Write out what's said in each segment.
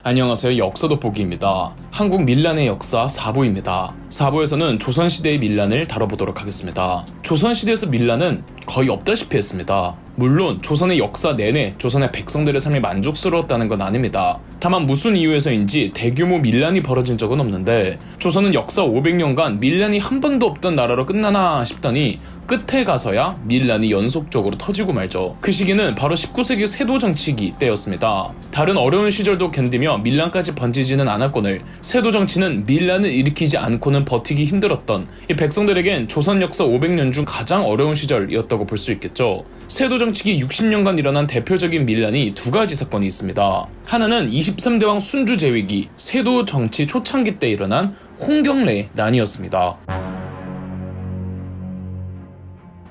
안녕하세요. 역사 돋보기입니다. 한국 밀란의 역사 4부입니다. 4부에서는 조선시대의 밀란을 다뤄보도록 하겠습니다. 조선시대에서 밀란은 거의 없다시피 했습니다. 물론 조선의 역사 내내 조선의 백성들의 삶이 만족스러웠다는 건 아닙니다. 다만 무슨 이유에서인지 대규모 밀란이 벌어진 적은 없는데 조선은 역사 500년간 밀란이 한 번도 없던 나라로 끝나나 싶더니 끝에 가서야 밀란이 연속적으로 터지고 말죠. 그 시기는 바로 19세기 세도정치기 때였습니다. 다른 어려운 시절도 견디며 밀란까지 번지지는 않았거늘 세도정치는 밀란을 일으키지 않고는 버티기 힘들었던 이 백성들에겐 조선 역사 500년 중 가장 어려운 시절이었다고 볼 수 있겠죠. 세도정치기 60년간 일어난 대표적인 밀란이 두 가지 사건이 있습니다. 하나는 23대 왕 순주 제위기 세도정치 초창기 때 일어난 홍경래난이었습니다.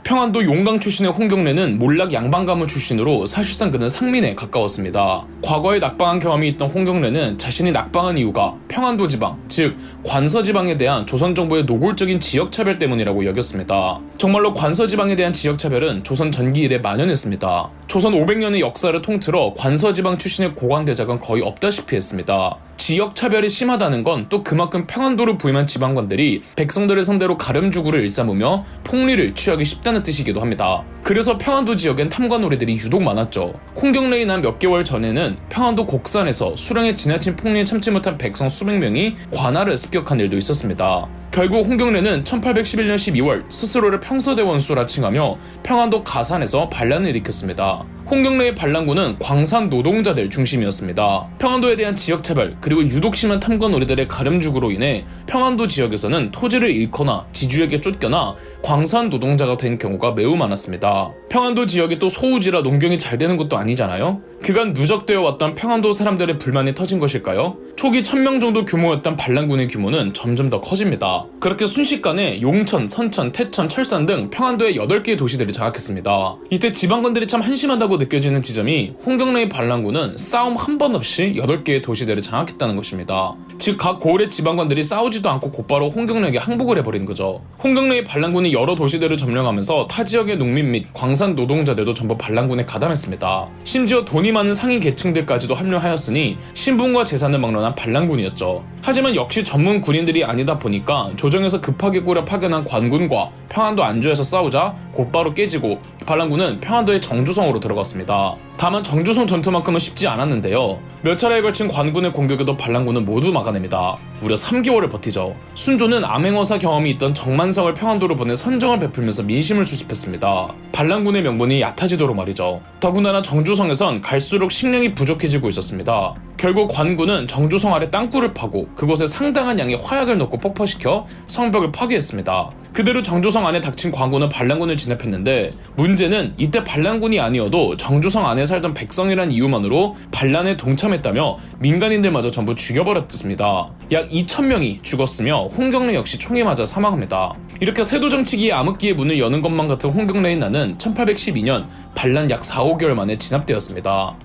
평안도 용강 출신의 홍경래는 몰락 양반가문 출신으로 사실상 그는 상민에 가까웠습니다. 과거에 낙방한 경험이 있던 홍경래는 자신이 낙방한 이유가 평안도 지방, 즉 관서 지방에 대한 조선 정부의 노골적인 지역 차별 때문이라고 여겼습니다. 정말로 관서 지방에 대한 지역 차별은 조선 전기 이래 만연했습니다. 조선 500년의 역사를 통틀어 관서 지방 출신의 고관대작은 거의 없다시피 했습니다. 지역 차별이 심하다는 건 또 그만큼 평안도를 부임한 지방관들이 백성들을 상대로 가름주구를 일삼으며 폭리를 취하기 쉽다는 뜻이기도 합니다. 그래서 평안도 지역엔 탐관오리들이 유독 많았죠. 홍경래의 난 몇 개월 전에는 평안도 곡산에서 수령의 지나친 폭리에 참지 못한 백성 수백 명이 관할을 습격한 일도 있었습니다. 결국 홍경래는 1811년 12월 스스로를 평서대 원수라 칭하며 평안도 가산에서 반란을 일으켰습니다. 홍경래의 반란군은 광산 노동자들 중심이었습니다. 평안도에 대한 지역차별 그리고 유독 심한 탐관오리들의 가름죽으로 인해 평안도 지역에서는 토지를 잃거나 지주에게 쫓겨나 광산 노동자가 된 경우가 매우 많았습니다. 평안도 지역이 또 소우지라 농경이 잘 되는 것도 아니잖아요. 그간 누적되어 왔던 평안도 사람들의 불만이 터진 것일까요? 초기 1000명 정도 규모였던 반란군의 규모는 점점 더 커집니다. 그렇게 순식간에 용천, 선천, 태천, 철산 등 평안도의 8개의 도시들을 장악했습니다. 이때 지방관들이 참 한심하다고 느껴지는 지점이 홍경래의 반란군은 싸움 한 번 없이 8개의 도시들을 장악했다는 것입니다. 즉 각 고을의 지방관들이 싸우지도 않고 곧바로 홍경래에게 항복을 해버린 거죠. 홍경래의 반란군이 여러 도시들을 점령하면서 타 지역의 농민 및 광산 노동자들도 전부 반란군에 가담했습니다. 심지어 돈이 많은 상인 계층들까지도 합류하였으니 신분과 재산을 막론한 반란군이었죠. 하지만 역시 전문 군인들이 아니다 보니까 조정에서 급하게 꾸려 파견한 관군과 평안도 안주에서 싸우자 곧바로 깨지고 반란군은 평안도의 정주성으로 들어갔습니다. 다만 정주성 전투만큼은 쉽지 않았는데요. 몇 차례에 걸친 관군의 공격에도 반란군은 모두 막아냅니다. 무려 3개월을 버티죠. 순조는 암행어사 경험이 있던 정만성을 평안도로 보내 선정을 베풀면서 민심을 수습했습니다. 반란군의 명분이 얕아지도록 말이죠. 더군다나 정주성에선 갈수록 식량이 부족해지고 있었습니다. 결국 관군은 정주성 아래 땅굴을 파고 그곳에 상당한 양의 화약을 넣고 폭파시켜 성벽을 파괴했습니다. 그대로 정주성 안에 닥친 관군은 반란군을 진압했는데 문제는 이때 반란군이 아니어도 정주성 안에 살던 백성이란 이유만으로 반란에 동참했다며 민간인들마저 전부 죽여버렸습니다. 약 2000명이 죽었으며 홍경래 역시 총에 맞아 사망합니다. 이렇게 세도정치기의 암흑기의 문을 여는 것만 같은 홍경래의 난은 1812년 반란 약 4-5개월 만에 진압되었습니다.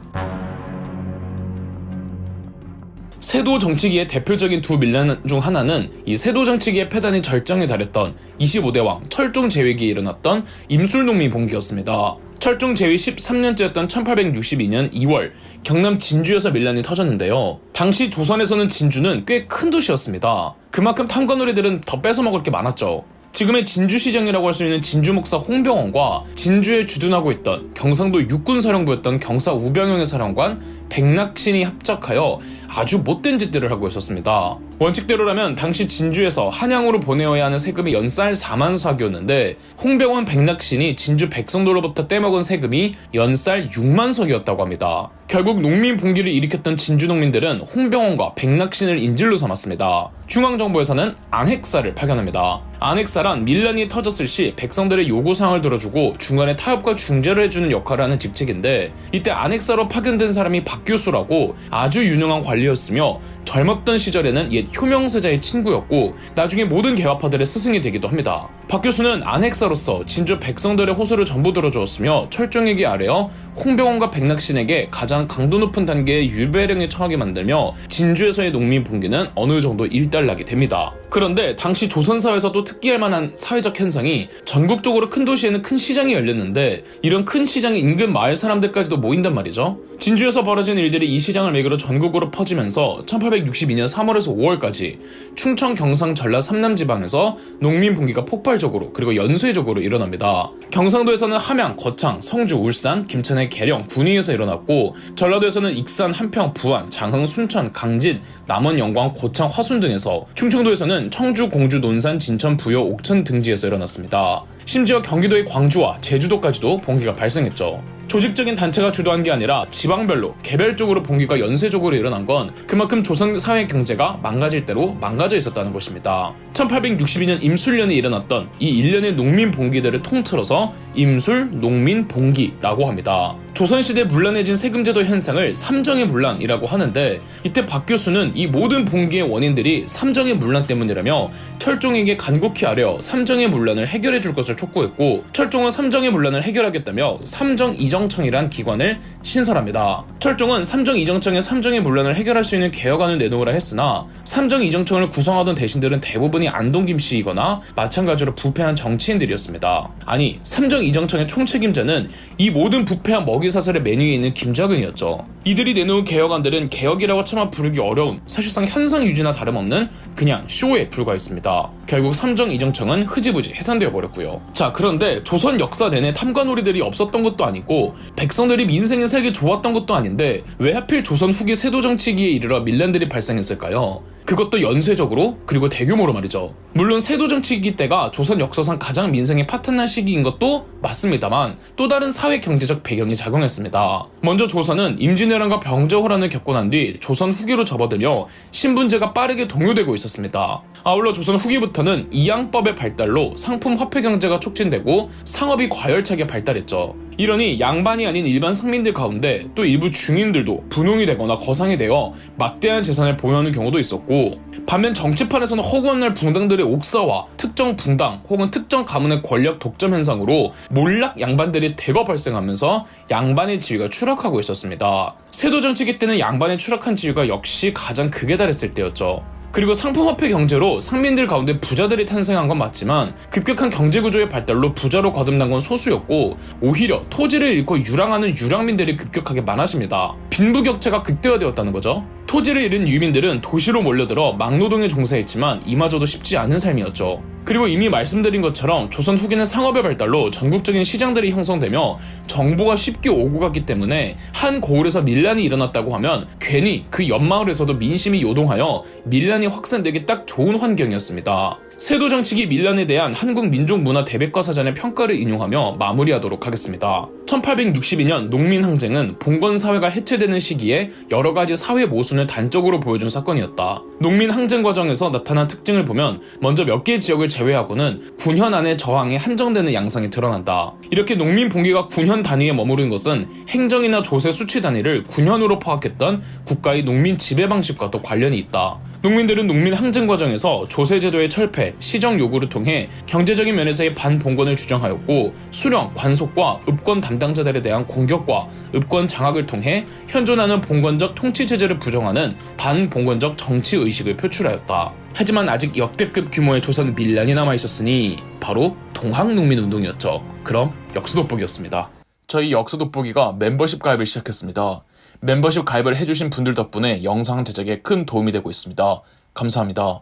세도 정치기의 대표적인 두 밀란 중 하나는 이 세도 정치기의 패단이 절정에 달했던 25대 왕 철종 제위기에 일어났던 임술농민 봉기였습니다. 철종 제위 13년째였던 1862년 2월 경남 진주에서 밀란이 터졌는데요. 당시 조선에서는 진주는 꽤 큰 도시였습니다. 그만큼 탐관오리들은 더 뺏어먹을 게 많았죠. 지금의 진주시장이라고 할 수 있는 진주목사 홍병원과 진주에 주둔하고 있던 경상도 육군사령부였던 경사 우병영의 사령관 백낙신이 합작하여 아주 못된 짓들을 하고 있었습니다. 원칙대로라면 당시 진주에서 한양으로 보내어야 하는 세금이 연쌀 4만석이었는데 홍병원 백낙신이 진주 백성도로부터 떼먹은 세금이 연쌀 6만석이었다고 합니다. 결국 농민 봉기를 일으켰던 진주 농민들은 홍병원과 백낙신을 인질로 삼았습니다. 중앙정부에서는 안핵사를 파견합니다. 안핵사란 밀란이 터졌을 시 백성들의 요구사항을 들어주고 중간에 타협과 중재를 해주는 역할을 하는 직책인데 이때 안핵사로 파견된 사람이 박교수라고 아주 유능한 관리였으며 젊었던 시절에는 옛 효명세자의 친구였고 나중에 모든 개화파들의 스승이 되기도 합니다. 박 교수는 안핵사로서 진주 백성들의 호소를 전부 들어주었으며 철종에게 아뢰어 홍병원과 백낙신에게 가장 강도 높은 단계의 율배령을 청하게 만들며 진주에서의 농민 봉기는 어느 정도 일단락이 됩니다. 그런데 당시 조선사회에서도 특기할 만한 사회적 현상이 전국적으로 큰 도시에는 큰 시장이 열렸는데 이런 큰 시장이 인근 마을 사람들까지도 모인단 말이죠. 진주에서 벌어진 일들이 이 시장을 매개로 전국으로 퍼지면서 1862년 3월에서 5월까지 충청, 경상, 전라, 삼남 지방에서 농민 봉기가 폭발적으로 그리고 연쇄적으로 일어납니다. 경상도에서는 함양, 거창, 성주, 울산, 김천의 계령, 군위에서 일어났고 전라도에서는 익산, 한평, 부안, 장흥, 순천, 강진, 남원, 영광, 고창, 화순 등에서 충청도에서는 청주, 공주, 논산, 진천, 부여, 옥천 등지에서 일어났습니다. 심지어 경기도의 광주와 제주도까지도 봉기가 발생했죠. 조직적인 단체가 주도한 게 아니라 지방별로 개별적으로 봉기가 연쇄적으로 일어난 건 그만큼 조선 사회 경제가 망가질 대로 망가져 있었다는 것입니다. 1862년 임술년에 일어났던 이 일련의 농민 봉기들을 통틀어서 임술 농민 봉기라고 합니다. 조선시대 문란해진 세금제도 현상을 삼정의 문란이라고 하는데 이때 박 교수는 이 모든 봉기의 원인들이 삼정의 문란 때문이라며 철종에게 간곡히 아뢰어 삼정의 문란을 해결해 줄 것을 촉구했고 철종은 삼정의 문란을 해결하겠다며 삼정이정청이란 기관을 신설합니다. 철종은 삼정이정청의 삼정의 문란을 해결할 수 있는 개혁안을 내놓으라 했으나 삼정이정청을 구성하던 대신들은 대부분이 안동 김씨이거나 마찬가지로 부패한 정치인들이었습니다. 아니 삼정이정청의 총책임자는 이 모든 부패한 먹이사슬의 맨 위에 있는 김좌근이었죠. 이들이 내놓은 개혁안들은 개혁이라고 차마 부르기 어려운 사실상 현상 유지나 다름없는 그냥 쇼에 불과했습니다. 결국 삼정이정청은 흐지부지 해산되어 버렸고요. 자, 그런데 조선 역사 내내 탐관오리들이 없었던 것도 아니고 백성들이 민생이 살기 좋았던 것도 아닌데 왜 하필 조선 후기 세도정치기에 이르러 밀란들이 발생했을까요? 그것도 연쇄적으로 그리고 대규모로 말이죠. 물론 세도정치기 때가 조선 역사상 가장 민생이 파탄난 시기인 것도 맞습니다만 또 다른 사회 경제적 배경이 작용했습니다. 먼저 조선은 임진왜란과 병저호란을 겪고 난 뒤 조선 후기로 접어들며 신분제가 빠르게 동요되고 있었습니다. 아울러 조선 후기부터는 이양법의 발달로 상품 화폐 경제가 촉진되고 상업이 과열차게 발달했죠. 이러니 양반이 아닌 일반 상민들 가운데 또 일부 중인들도 분홍이 되거나 거상이 되어 막대한 재산을 보유하는 경우도 있었고 반면 정치판에서는 허구한 날 붕당들의 옥사와 특정 붕당 혹은 특정 가문의 권력 독점 현상으로 몰락 양반들이 대거 발생하면서 양반의 지위가 추락하고 있었습니다. 세도정치기 때는 양반의 추락한 지위가 역시 가장 극에 달했을 때였죠. 그리고 상품화폐 경제로 상민들 가운데 부자들이 탄생한 건 맞지만 급격한 경제구조의 발달로 부자로 거듭난 건 소수였고 오히려 토지를 잃고 유랑하는 유랑민들이 급격하게 많아집니다. 빈부격차가 극대화되었다는 거죠. 토지를 잃은 유민들은 도시로 몰려들어 막노동에 종사했지만 이마저도 쉽지 않은 삶이었죠. 그리고 이미 말씀드린 것처럼 조선 후기는 상업의 발달로 전국적인 시장들이 형성되며 정보가 쉽게 오고 갔기 때문에 한 고을에서 밀란이 일어났다고 하면 괜히 그 옆마을에서도 민심이 요동하여 밀란이 확산되기 딱 좋은 환경이었습니다. 세도정치기 밀란에 대한 한국민족문화 대백과사전의 평가를 인용하며 마무리하도록 하겠습니다. 1862년 농민항쟁은 봉건사회가 해체되는 시기에 여러가지 사회 모순을 단적으로 보여준 사건이었다. 농민항쟁 과정에서 나타난 특징을 보면 먼저 몇 개 지역을 제외하고는 군현 안에 저항에 한정되는 양상이 드러난다. 이렇게 농민 봉기가 군현 단위에 머무른 것은 행정이나 조세 수치 단위를 군현으로 파악했던 국가의 농민 지배 방식과도 관련이 있다. 농민들은 농민 항쟁 과정에서 조세제도의 철폐, 시정 요구를 통해 경제적인 면에서의 반봉건을 주장하였고 수령, 관속과 읍권 담당자들에 대한 공격과 읍권 장악을 통해 현존하는 봉건적 통치체제를 부정하는 반봉건적 정치의식을 표출하였다. 하지만 아직 역대급 규모의 조선 밀란이 남아있었으니 바로 동학농민운동이었죠. 그럼 역수돋보기였습니다. 저희 역수돋보기가 멤버십 가입을 시작했습니다. 멤버십 가입을 해주신 분들 덕분에 영상 제작에 큰 도움이 되고 있습니다. 감사합니다.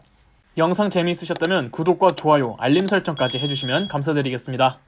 영상 재미있으셨다면 구독과 좋아요, 알림 설정까지 해주시면 감사드리겠습니다.